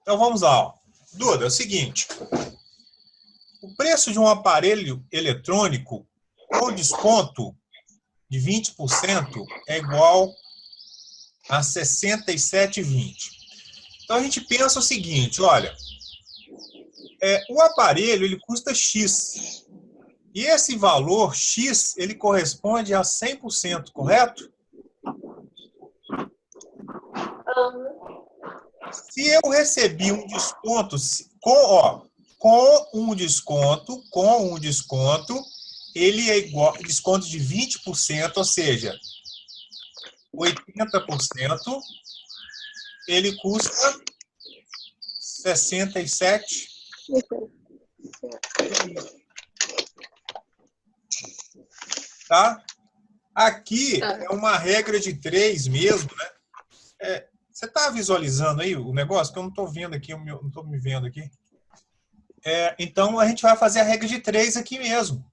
Então vamos lá. Ó. Duda, é o seguinte. O preço de um aparelho eletrônico com desconto de 20% é igual a R$ 67,20. Então a gente pensa o seguinte, olha, o aparelho ele custa X. E esse valor X, ele corresponde a 100%, correto? Se eu recebi um desconto com um desconto, ele é igual desconto de 20%, ou seja, 80%, ele custa 67. Tá? Aqui é uma regra de 3 mesmo, né? Você está visualizando aí o negócio? Que eu não estou vendo aqui, eu não estou me vendo aqui. Então, a gente vai fazer a regra de 3 aqui mesmo.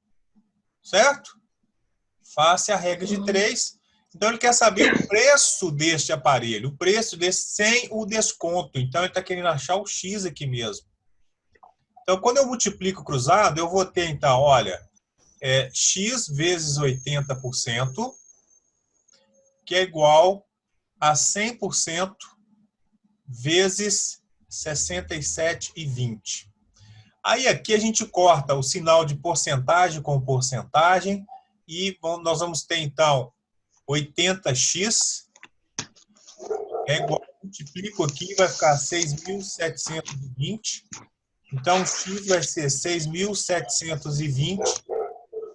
Certo? Faça a regra de 3. Então, ele quer saber o preço deste aparelho. O preço desse sem o desconto. Então, ele está querendo achar o X aqui mesmo. Então, quando eu multiplico cruzado, eu vou ter, então, olha, X vezes 80%, que é igual a 100% vezes 67,20. Aí aqui a gente corta o sinal de porcentagem com porcentagem e nós vamos ter então 80x é igual, multiplico aqui, vai ficar 6.720. Então x vai ser 6.720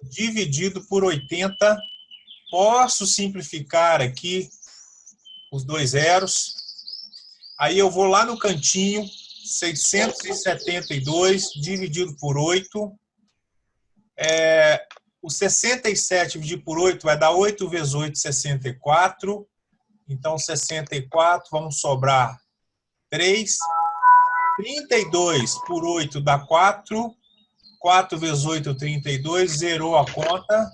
dividido por 80. Posso simplificar aqui os dois zeros. Aí eu vou lá no cantinho, 672 dividido por 8. O 67 dividido por 8 vai dar 8 vezes 8, 64. Então, 64, vamos sobrar 3. 32 por 8 dá 4. 4 vezes 8, 32. Zerou a conta.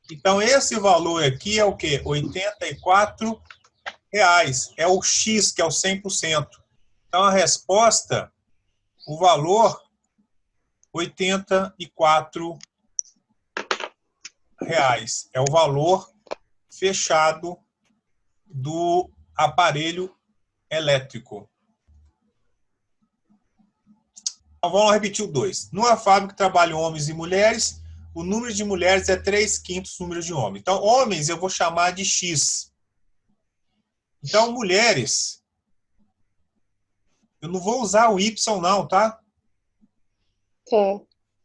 Então, esse valor aqui é o quê? R$ 84. É o X, que é o 100%. Então, a resposta, o valor, R$ 84. É o valor fechado do aparelho elétrico. Então, vamos repetir o 2. Numa fábrica que trabalham homens e mulheres, o número de mulheres é 3/5 número de homens. Então, homens eu vou chamar de X. Então, mulheres, eu não vou usar o Y não, tá?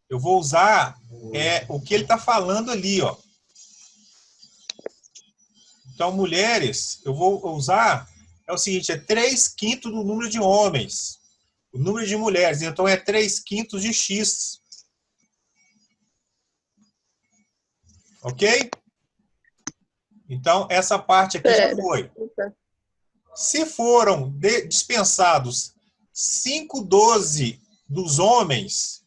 Eu vou usar o que ele está falando ali, ó. Então, mulheres, eu vou usar, é o seguinte, 3/5 do número de homens. O número de mulheres, então é 3/5 de X. Ok? Então, essa parte aqui já foi. Se foram dispensados 5/12 dos homens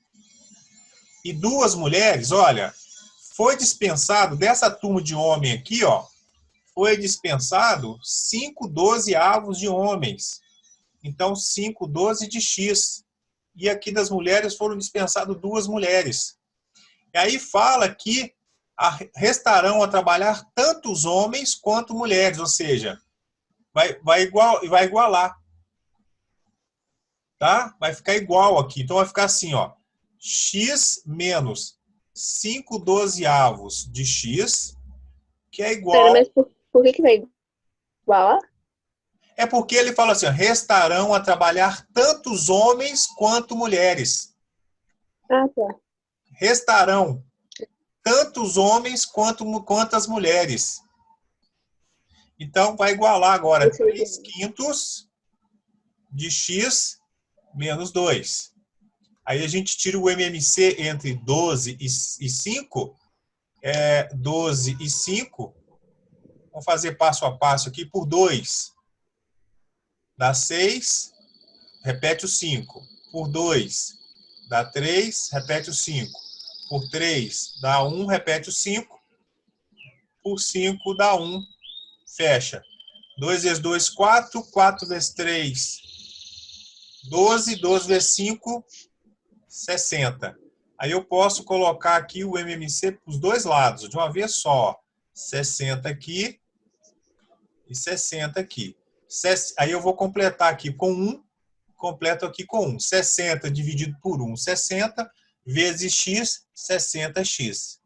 e 2 mulheres, olha, foi dispensado, dessa turma de homem aqui, ó, foi dispensado 5/12 avos de homens. Então, 5/12 de X. E aqui das mulheres foram dispensadas 2 mulheres. E aí fala que restarão a trabalhar tanto os homens quanto mulheres, ou seja, vai igualar. Tá? Vai ficar igual aqui. Então, vai ficar assim, ó. X menos 5/12 avos de X, que é igual... Mas por que vai igualar? É porque ele fala assim, ó, restarão a trabalhar tanto os homens quanto mulheres. Ah, tá. Restarão tanto os homens quanto as mulheres. Então, vai igualar agora 3/5 de X menos 2. Aí a gente tira o MMC entre 12 e 5. 12 e 5. Vamos fazer passo a passo aqui por 2. Dá 6, repete o 5. Por 2, dá 3, repete o 5. Por 3, dá 1, repete o 5. Por 5, dá 1, fecha. 2 vezes 2, 4. 4 vezes 3, 12, 12 vezes 5, 60. Aí eu posso colocar aqui o MMC para os dois lados, de uma vez só. 60 aqui e 60 aqui. Aí eu vou completar aqui com 1, completo aqui com 1. 60 dividido por 1, 60, vezes x, 60x.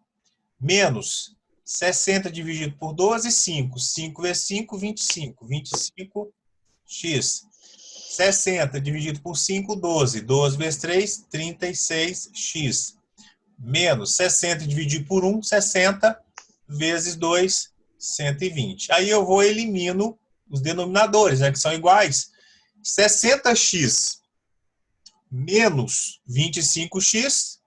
Menos 60 dividido por 12, 5. 5 vezes 5, 25. 25x. 60 dividido por 5, 12. 12 vezes 3, 36x. Menos 60 dividido por 1, 60, vezes 2, 120. Aí eu vou elimino os denominadores, né, que são iguais. 60x menos 25x,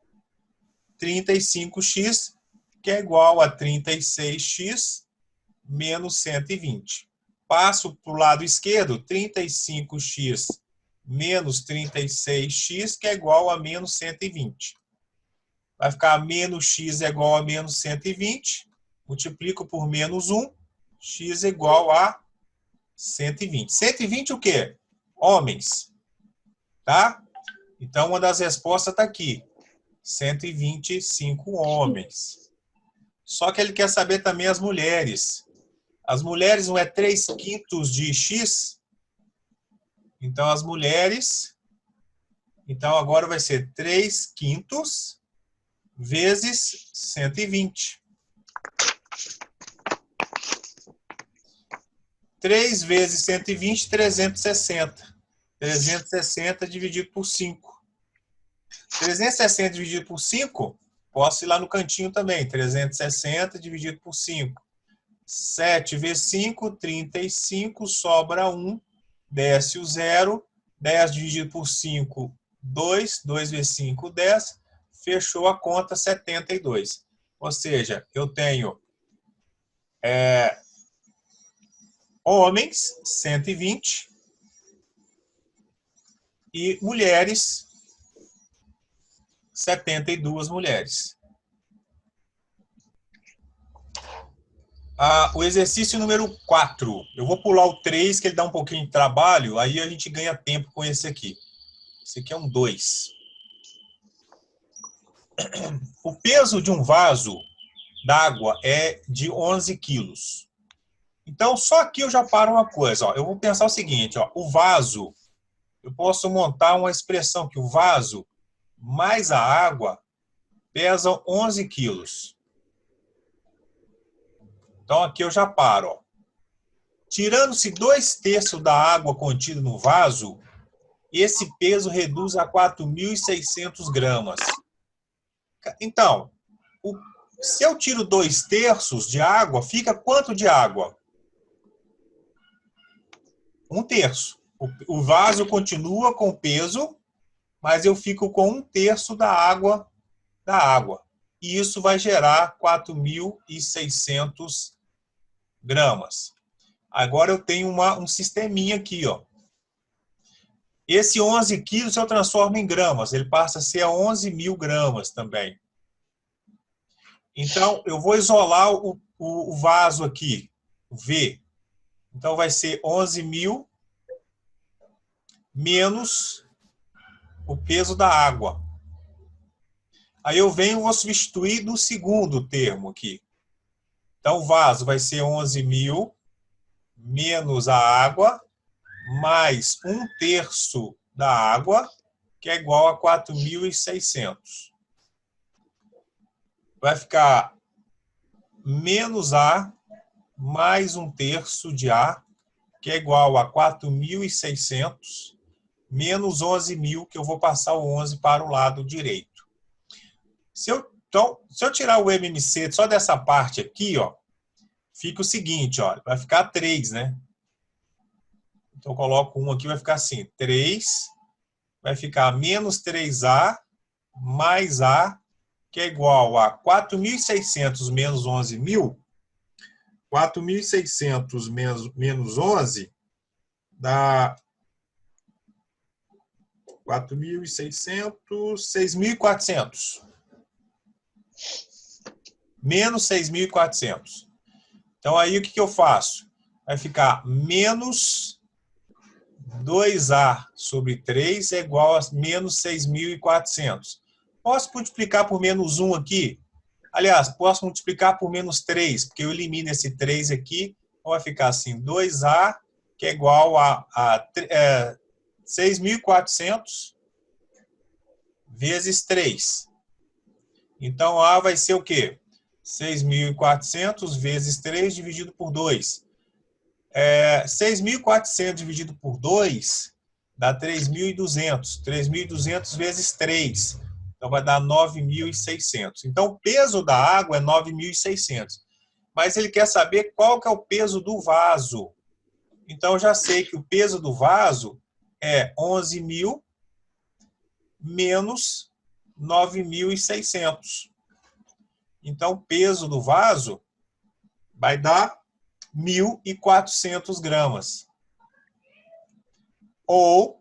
35x, que é igual a 36x menos 120. Passo para o lado esquerdo, 35x menos 36x, que é igual a menos 120. Vai ficar menos x é igual a menos 120. Multiplico por menos 1. X é igual a 120. 120 o quê? Homens. Tá? Então, uma das respostas está aqui. 125 homens. Só que ele quer saber também as mulheres. As mulheres não é 3/5 de x? Então, as mulheres... Então, agora vai ser 3/5 vezes 120. 3 vezes 120, 360. 360 dividido por 5. 360 dividido por 5, posso ir lá no cantinho também. 360 dividido por 5. 7 vezes 5, 35, sobra 1. Desce o 0. 10 dividido por 5, 2. 2 vezes 5, 10. Fechou a conta, 72. Ou seja, eu tenho homens, 120, e mulheres, 72 mulheres. O exercício número 4. Eu vou pular o 3, que ele dá um pouquinho de trabalho, aí a gente ganha tempo com esse aqui. Esse aqui é um 2. O peso de um vaso d'água é de 11 quilos. Então, só aqui eu já paro uma coisa. Ó. Eu vou pensar o seguinte, ó, o vaso, eu posso montar uma expressão que o vaso mais a água pesam 11 quilos. Então, aqui eu já paro. Ó. Tirando-se 2/3 da água contida no vaso, esse peso reduz a 4.600 gramas. Então, se eu tiro 2/3 de água, fica quanto de água? 1/3. O vaso continua com peso, mas eu fico com 1/3 da água. E isso vai gerar 4.600 gramas. Agora eu tenho um sisteminha aqui, ó. Esse 11 quilos eu transformo em gramas. Ele passa a ser 11.000 gramas também. Então, eu vou isolar o vaso aqui, V. Então, vai ser 11.000 menos o peso da água. Aí eu venho e vou substituir no segundo termo aqui. Então, o vaso vai ser 11.000 menos a água, mais 1/3 da água, que é igual a 4.600. Vai ficar menos A mais 1/3 de A, que é igual a 4.600, menos 11.000, que eu vou passar o 11 para o lado direito. Se eu tirar o MMC só dessa parte aqui, ó, fica o seguinte, ó, vai ficar 3, né? Então, eu coloco 1 aqui, vai ficar assim, 3, vai ficar menos 3A, mais A, que é igual a 4.600 menos 11.000. 4.600 menos 11 dá 4.600, 6.400. Menos 6.400. Então, aí o que eu faço? Vai ficar menos 2A sobre 3 é igual a menos 6.400. Posso multiplicar por menos 1 aqui? Aliás, posso multiplicar por menos 3, porque eu elimino esse 3 aqui, então vai ficar assim, 2A, que é igual a 6.400 vezes 3. Então, A vai ser o quê? 6.400 vezes 3 dividido por 2. 6.400 dividido por 2 dá 3.200. 3.200 vezes 3. Então, vai dar 9.600. Então, o peso da água é 9.600. Mas ele quer saber qual que é o peso do vaso. Então, eu já sei que o peso do vaso é 11.000 menos 9.600. Então, o peso do vaso vai dar 1.400 gramas. Ou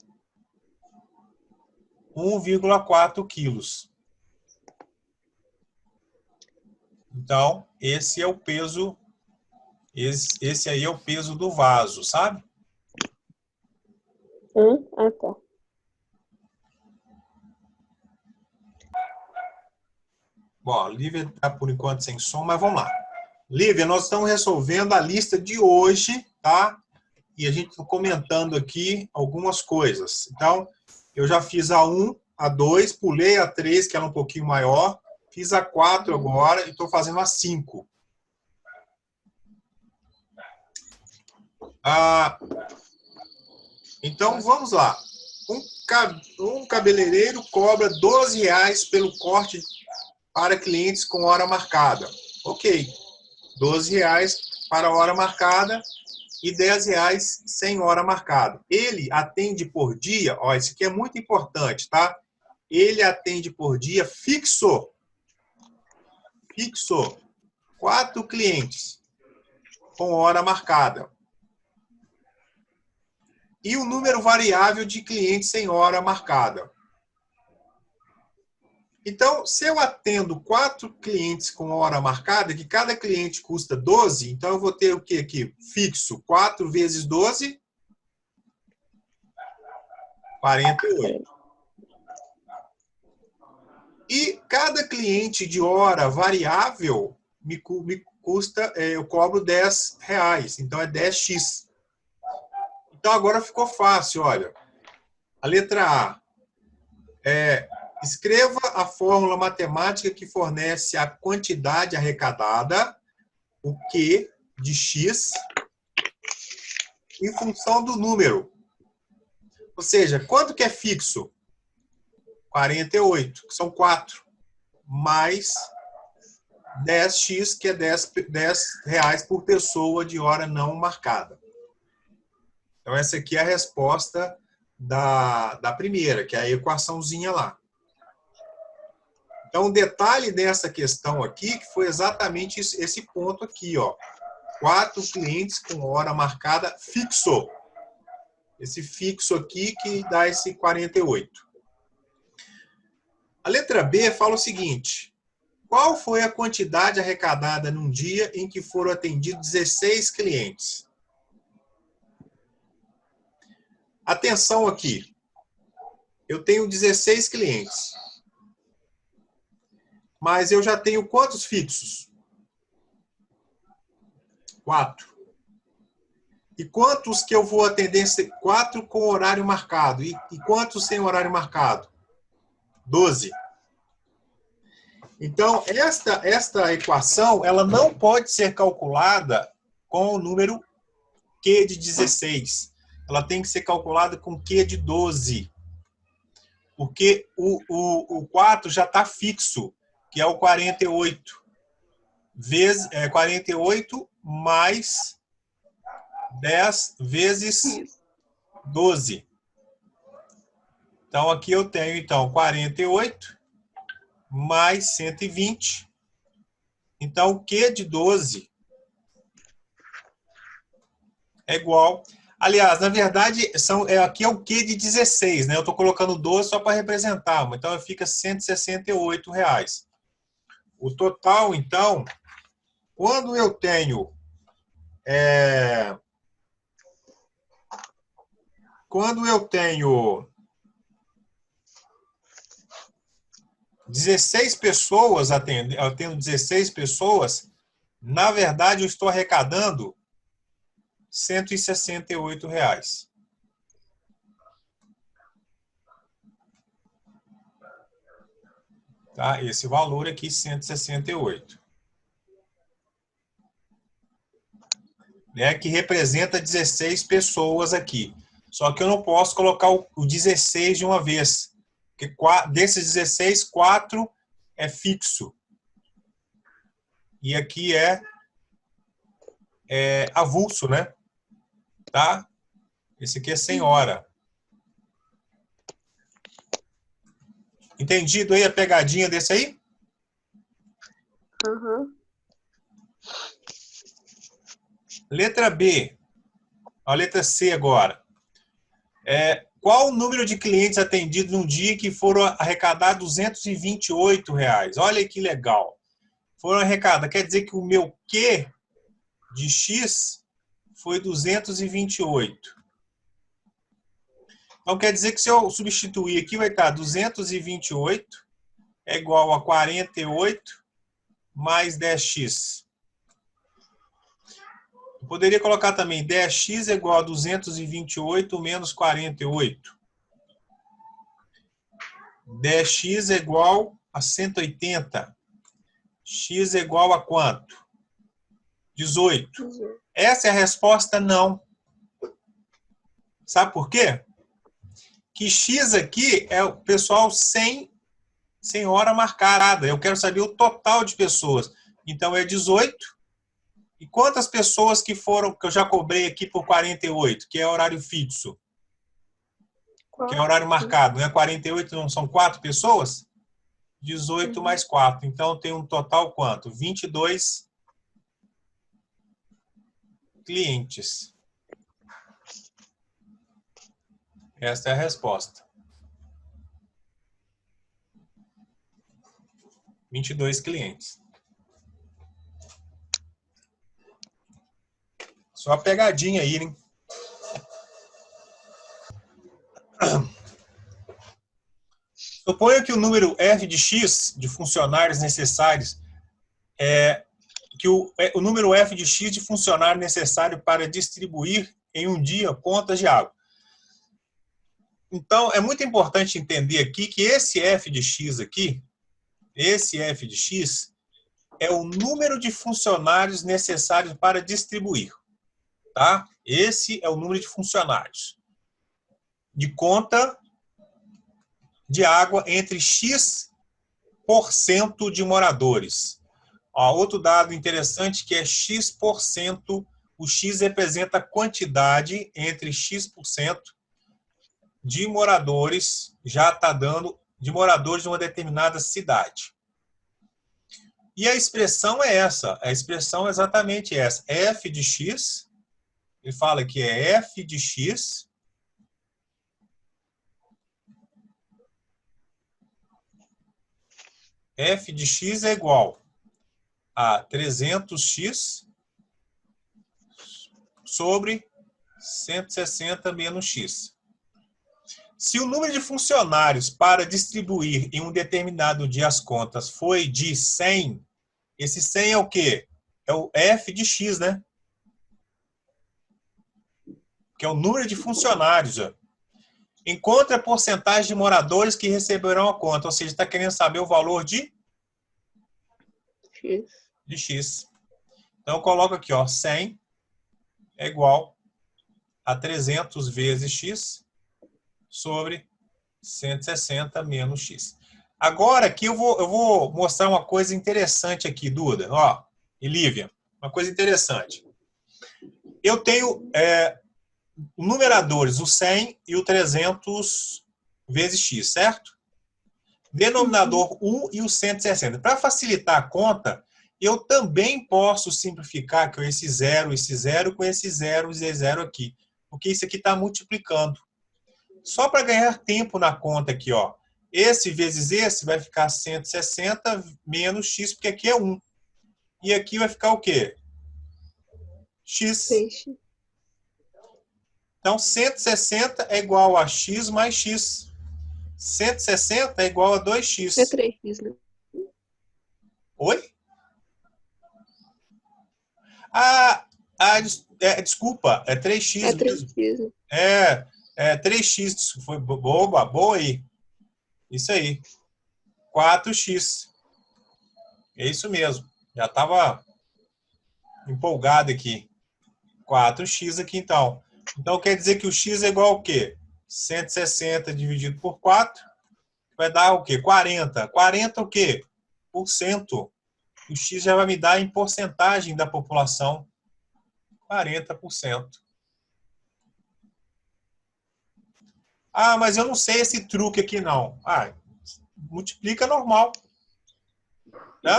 1,4 quilos. Então, esse é o peso, esse aí é o peso do vaso, sabe? Ah, tá. Bom, a Lívia está por enquanto sem som, mas vamos lá. Lívia, nós estamos resolvendo a lista de hoje, tá? E a gente está comentando aqui algumas coisas. Então, eu já fiz a 1, a 2, pulei a 3, que era um pouquinho maior, fiz a 4 agora e estou fazendo a 5. Então, vamos lá. Um cabeleireiro cobra R$12 pelo corte para clientes com hora marcada. Ok. R$12 para a hora marcada e R$10 sem hora marcada. Ele atende por dia, ó, isso aqui é muito importante, tá? Ele atende por dia fixo. Fixo. 4 clientes com hora marcada. E o número variável de clientes sem hora marcada. Então, se eu atendo 4 clientes com hora marcada, que cada cliente custa 12, então eu vou ter o que aqui? Fixo. 4 vezes 12, 48. E cada cliente de hora variável me custa, eu cobro R$10. Então, é 10x. Então, agora ficou fácil, olha. A letra A. Escreva a fórmula matemática que fornece a quantidade arrecadada, o Q de x, em função do número. Ou seja, quanto que é fixo? 48, que são 4, mais 10x, que é 10 reais por pessoa de hora não marcada. Então, essa aqui é a resposta da primeira, que é a equaçãozinha lá. Então, o detalhe dessa questão aqui, que foi exatamente esse ponto aqui, ó. 4 clientes com hora marcada fixo. Esse fixo aqui que dá esse 48. A letra B fala o seguinte: qual foi a quantidade arrecadada num dia em que foram atendidos 16 clientes? Atenção aqui. Eu tenho 16 clientes. Mas eu já tenho quantos fixos? 4. E quantos que eu vou atender? 4 com horário marcado. E quantos sem horário marcado? 12. Então, esta equação, ela não pode ser calculada com o número Q de 16. Ela tem que ser calculada com Q de 12. Porque o 4 já está fixo, que é o 48. 48 mais 10 vezes 12. Então, aqui eu tenho, 48 mais 120. Então, o Q de 12 é igual... Aliás, na verdade, aqui é o Q de 16, né? Eu estou colocando 12 só para representar, então fica R$168. O total, então, quando eu tenho quando eu tenho 16 pessoas eu tenho 16 pessoas, na verdade eu estou arrecadando R$ 168. Tá? Esse valor aqui, 168. Que representa 16 pessoas aqui. Só que eu não posso colocar o 16 de uma vez. Porque desses 16, 4 é fixo. E aqui é avulso, né? Tá? Esse aqui é sem hora. Entendido aí a pegadinha desse aí? Uhum. Letra B. A letra C agora. Qual o número de clientes atendidos num dia que foram arrecadar R$ 228? Olha que legal. Foram arrecadados. Quer dizer que o meu Q de X foi 228. Então, quer dizer que se eu substituir aqui, vai estar 228 é igual a 48 mais 10x. Eu poderia colocar também 10x é igual a 228 menos 48. 10x é igual a 180. X é igual a quanto? 18. Essa é a resposta não. Sabe por quê? Que X aqui é o pessoal sem hora marcada. Eu quero saber o total de pessoas. Então é 18. E quantas pessoas que eu já cobrei aqui por 48, que é horário fixo? Que é horário marcado, não é 48, não são 4 pessoas? 18 mais 4. Então tem um total quanto? 22 clientes. Esta é a resposta. 22 clientes. Só uma pegadinha aí, hein? Suponha que o número f de x de funcionários necessários o número f de x de funcionários necessário para distribuir em um dia contas de água. Então, é muito importante entender aqui que esse f de x aqui, esse f de x, é o número de funcionários necessários para distribuir. Tá? Esse é o número de funcionários de conta de água entre X% de moradores. Ó, outro dado interessante que é X%, o X representa a quantidade entre X% de moradores, já está dando, de moradores de uma determinada cidade. E a expressão é essa, a expressão é exatamente essa, f de x, ele fala que é f de x f de x é igual a 300x sobre 160 menos x. Se o número de funcionários para distribuir em um determinado dia as contas foi de 100, esse 100 é o quê? É o f de x, né? Que é o número de funcionários. Ó. Encontre a porcentagem de moradores que receberão a conta. Ou seja, está querendo saber o valor de x. Então, eu coloco aqui, ó, 100 é igual a 300 vezes x sobre 160 menos x. Agora, aqui eu vou mostrar uma coisa interessante aqui, Duda, ó, e Lívia. Uma coisa interessante. Eu tenho numeradores, o 100 e o 300 vezes x, certo? Denominador 1 e o 160. Para facilitar a conta, eu também posso simplificar com esse 0 com esse 0 e esse 0 aqui. Porque isso aqui está multiplicando. Só para ganhar tempo na conta aqui, ó. Esse vezes esse vai ficar 160 menos x, porque aqui é 1. E aqui vai ficar o quê? X. Então, 160 é igual a x mais x. 160 é igual a 2x. É 3x, né? Oi? Desculpa, é 3x É mesmo. 3x, né? É 3x, foi boa aí. Isso aí. 4x. É isso mesmo. Já estava empolgado aqui. 4x aqui, então. Então, quer dizer que o x é igual ao quê? 160 dividido por 4 vai dar o quê? 40. 40 o quê? Por cento. O x já vai me dar em porcentagem da população. 40%. Ah, mas eu não sei esse truque aqui, não. Multiplica normal. Né?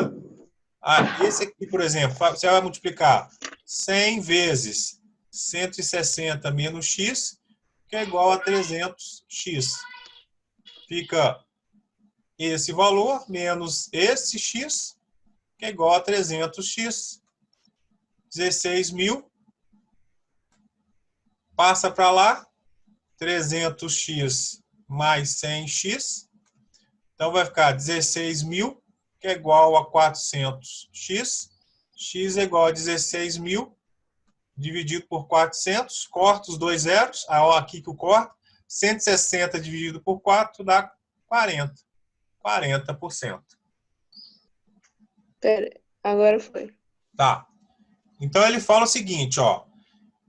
Esse aqui, por exemplo, você vai multiplicar 100 vezes 160 menos x, que é igual a 300x. Fica esse valor menos esse x, que é igual a 300x. 16.000. Passa para lá. 300x mais 100x. Então, vai ficar 16.000, que é igual a 400x. X é igual a 16.000, dividido por 400. Corta os dois zeros. Aqui que eu corto. 160 dividido por 4 dá 40. 40%. Pera, agora foi. Tá. Então, ele fala o seguinte, ó.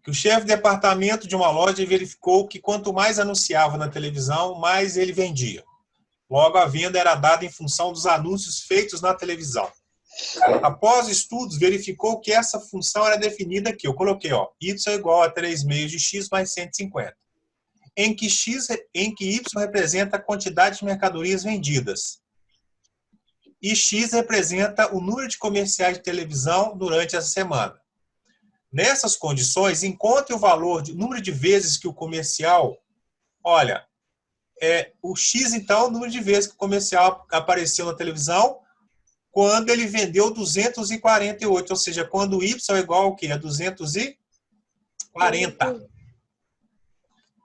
Que o chefe de departamento de uma loja verificou que quanto mais anunciava na televisão, mais ele vendia. Logo, a venda era dada em função dos anúncios feitos na televisão. Após estudos, verificou que essa função era definida aqui. Eu coloquei, ó, y é igual a 3 meios de x mais 150. Em que y representa a quantidade de mercadorias vendidas. E x representa o número de comerciais de televisão durante essa semana. Nessas condições, encontre o valor, o número de vezes que o comercial... Olha, o X, então, o número de vezes que o comercial apareceu na televisão quando ele vendeu 248, ou seja, quando o Y é igual ao quê? A 240.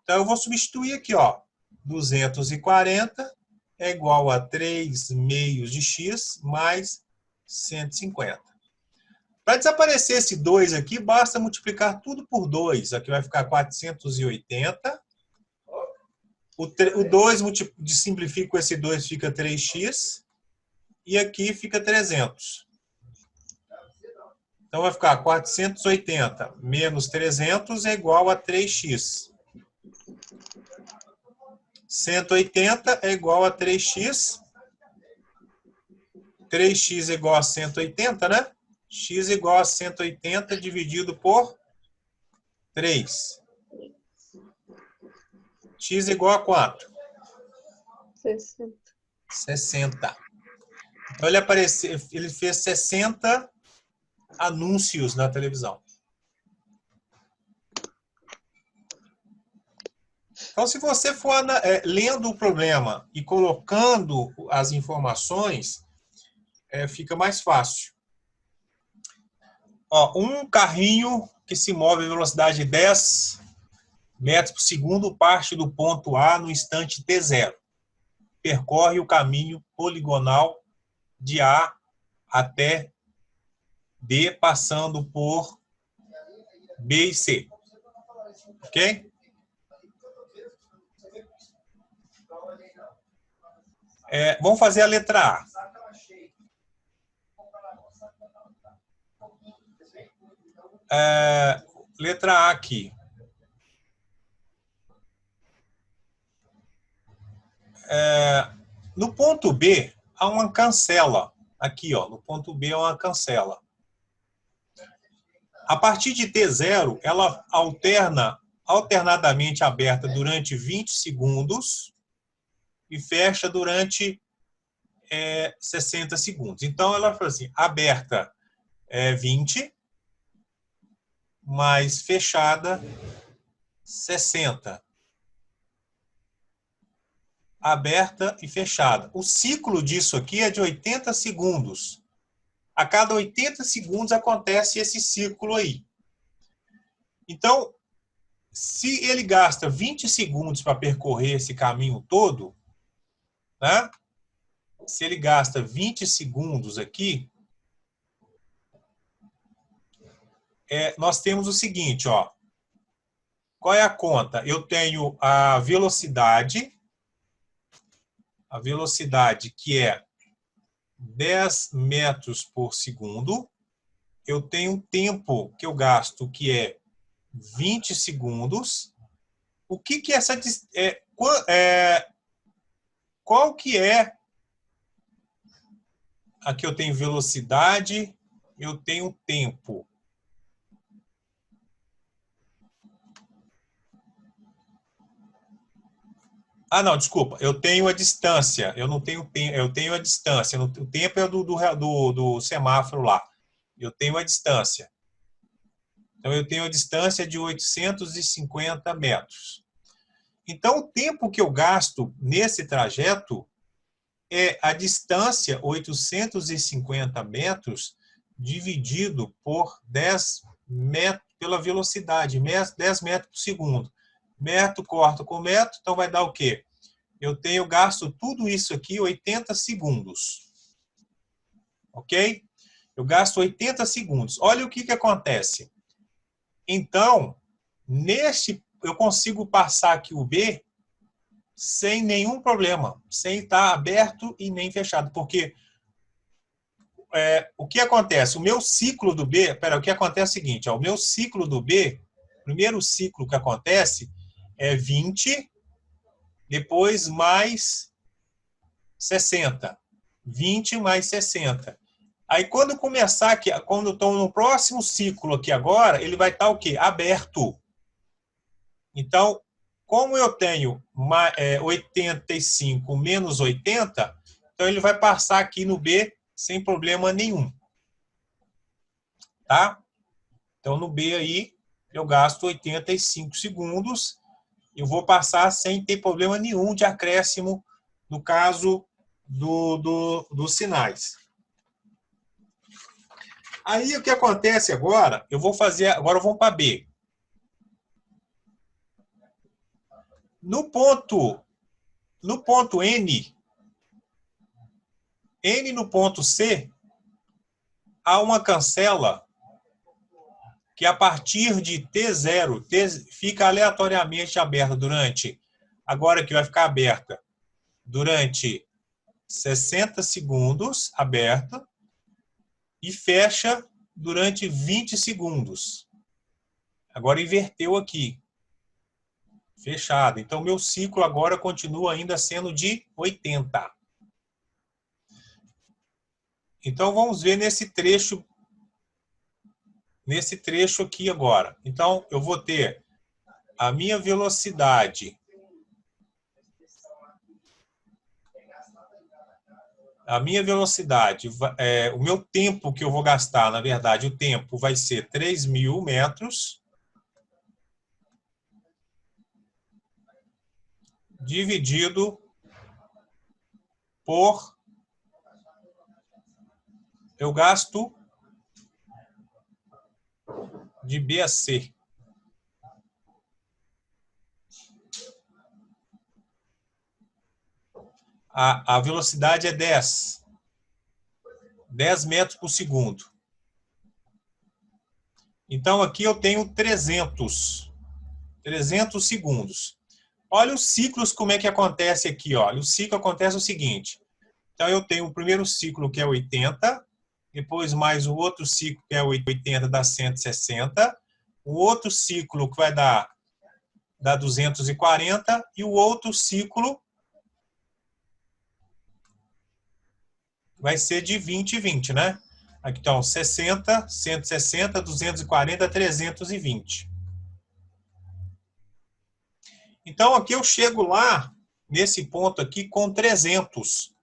Então, eu vou substituir aqui, ó. 240 é igual a 3 meios de X mais 150. Para desaparecer esse 2 aqui, basta multiplicar tudo por 2. Aqui vai ficar 480. O 2 simplifica com esse 2, fica 3x. E aqui fica 300. Então vai ficar 480 menos 300 é igual a 3x. 180 é igual a 3x. 3x é igual a 180, né? X igual a 180 dividido por 3. X igual a quanto? 60. Então, ele fez 60 anúncios na televisão. Então, se você for lendo o problema e colocando as informações, fica mais fácil. Ó, um carrinho que se move a velocidade de 10 metros por segundo parte do ponto A no instante t0. Percorre o caminho poligonal de A até D, passando por B e C. Ok? Vamos fazer a letra A. Letra A aqui. No ponto B, há uma cancela. Aqui, ó, no ponto B há uma cancela. A partir de T0, ela alternadamente aberta durante 20 segundos e fecha durante 60 segundos. Então, ela fala assim, aberta 20, mais fechada 60. Aberta e fechada. O ciclo disso aqui é de 80 segundos. A cada 80 segundos acontece esse ciclo aí. Então, se ele gasta 20 segundos para percorrer esse caminho todo, né? Se ele gasta 20 segundos aqui, nós temos o seguinte, ó. Qual é a conta? Eu tenho a velocidade que é 10 metros por segundo. Eu tenho um tempo que eu gasto que é 20 segundos. O que que essa... qual que é... Aqui eu tenho velocidade, eu tenho tempo. Ah, não, desculpa. Eu tenho a distância. Eu não tenho tempo. Eu tenho a distância. O tempo é do semáforo lá. Eu tenho a distância. Então, eu tenho a distância de 850 metros. Então, o tempo que eu gasto nesse trajeto é a distância, 850 metros, dividido por 10 metros, pela velocidade, 10 metros por segundo. Metro corta com metro, então vai dar o quê? Eu tenho gasto tudo isso aqui, 80 segundos. Ok? Eu gasto 80 segundos. Olha o que que acontece. Então, eu consigo passar aqui o B sem nenhum problema, sem estar aberto e nem fechado, porque o que acontece? O meu ciclo do B, o que acontece é o seguinte, ó, o meu ciclo do B, o primeiro ciclo que acontece é 20, depois mais 60. 20 mais 60. Aí quando começar aqui, quando estou no próximo ciclo aqui agora, ele vai estar o quê? Aberto. Então, como eu tenho 85 menos 80, então ele vai passar aqui no B sem problema nenhum. Tá? Então, no B aí, eu gasto 85 segundos. Eu vou passar sem ter problema nenhum de acréscimo no caso dos sinais. Aí, o que acontece agora? Agora vamos para B. No ponto N no ponto C, há uma cancela que a partir de T0, fica aleatoriamente aberta agora que vai ficar aberta, durante 60 segundos, aberta, e fecha durante 20 segundos. Agora inverteu aqui. Fechado. Então, meu ciclo agora continua ainda sendo de 80. Então, vamos ver nesse trecho aqui agora. Então, eu vou ter a minha velocidade. O meu tempo que eu vou gastar, na verdade, o tempo vai ser 3.000 metros. Dividido por... Eu gasto de B a C. A velocidade é 10. 10 metros por segundo. Então, aqui eu tenho 300 segundos. Olha os ciclos, como é que acontece aqui. Olha, o ciclo acontece o seguinte. Então, eu tenho o primeiro ciclo, que é 80, depois mais o outro ciclo, que é 80, dá 160, o outro ciclo, que vai dar 240, e o outro ciclo vai ser de 20 e 20, né? Aqui estão 60, 160, 240, 320. Então, aqui eu chego lá, nesse ponto aqui, com 300.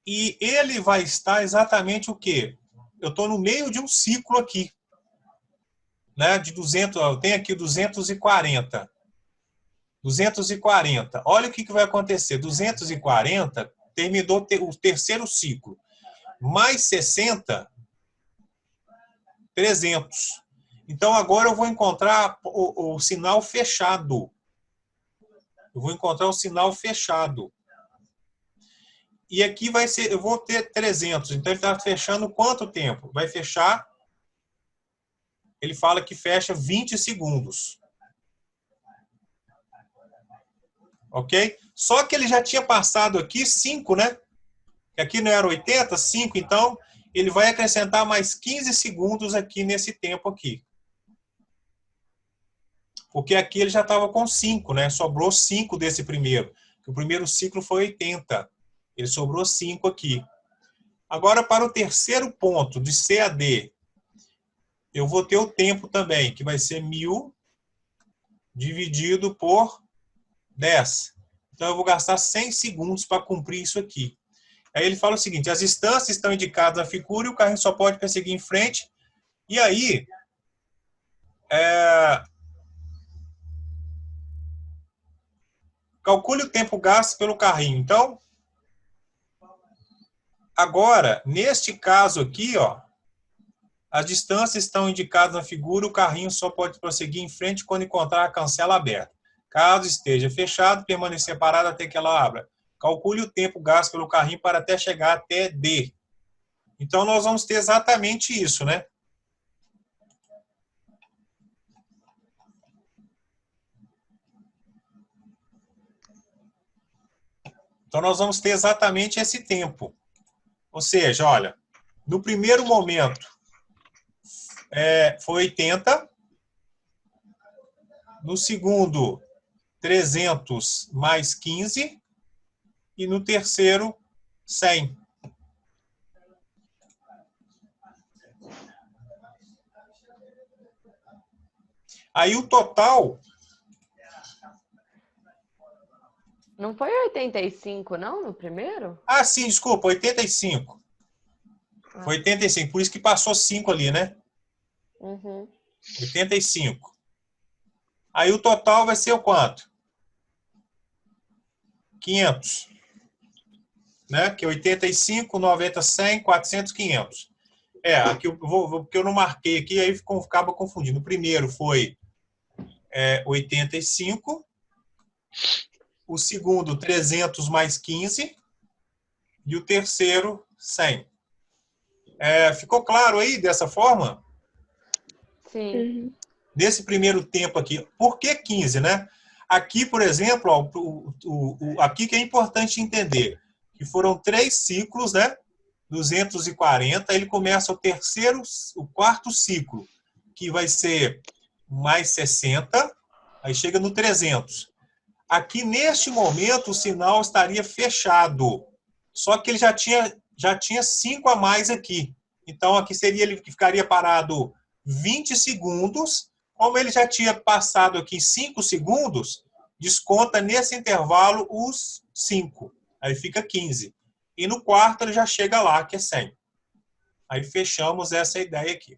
E ele vai estar exatamente o quê? Eu estou no meio de um ciclo aqui. Né? De 200, eu tenho aqui 240. 240. Olha o que vai acontecer. 240 terminou o terceiro ciclo. Mais 60, 300. Então, agora eu vou encontrar o sinal fechado. Eu vou encontrar o sinal fechado. E aqui vai ser, eu vou ter 300. Então, ele está fechando quanto tempo? Vai fechar, ele fala que fecha 20 segundos. Ok? Só que ele já tinha passado aqui 5, né? Aqui não era 80, 5. Então, ele vai acrescentar mais 15 segundos aqui nesse tempo aqui. Porque aqui ele já estava com 5, né? Sobrou 5 desse primeiro. O primeiro ciclo foi 80. Ele sobrou 5 aqui. Agora, para o terceiro ponto, de C a D, eu vou ter o tempo também, que vai ser 1000 dividido por 10. Então, eu vou gastar 100 segundos para cumprir isso aqui. Aí ele fala o seguinte, as distâncias estão indicadas na figura e o carrinho só pode perseguir em frente. E aí, calcule o tempo gasto pelo carrinho. Então, agora, neste caso aqui, ó, as distâncias estão indicadas na figura, o carrinho só pode prosseguir em frente quando encontrar a cancela aberta. Caso esteja fechado, permanecer parado até que ela abra. Calcule o tempo gasto pelo carrinho para até chegar até D. Então, nós vamos ter exatamente isso, né? Então, nós vamos ter exatamente esse tempo. Ou seja, olha, no primeiro momento foi 80. No segundo, 300 mais 15. E no terceiro, 100. Aí o total... Não foi 85, não, no primeiro? Ah, sim, desculpa, 85. Foi 85, por isso que passou 5 ali, né? Uhum. 85. Aí o total vai ser o quanto? 500. Né? Que é 85, 90, 100, 400, 500. Aqui porque eu não marquei aqui, aí acaba confundindo. O primeiro foi 85. O segundo, 300 mais 15. E o terceiro, 100. Ficou claro aí dessa forma? Sim. Uhum. Nesse primeiro tempo aqui. Por que 15, né? Aqui, por exemplo, ó, aqui que é importante entender, que foram 3 ciclos, né? 240, ele começa o quarto ciclo, que vai ser mais 60, aí chega no 300. Aqui, neste momento, o sinal estaria fechado, só que ele já tinha 5 a mais aqui. Então, aqui ele ficaria parado 20 segundos. Como ele já tinha passado aqui 5 segundos, desconta nesse intervalo os 5. Aí fica 15. E no quarto ele já chega lá, que é 100. Aí fechamos essa ideia aqui.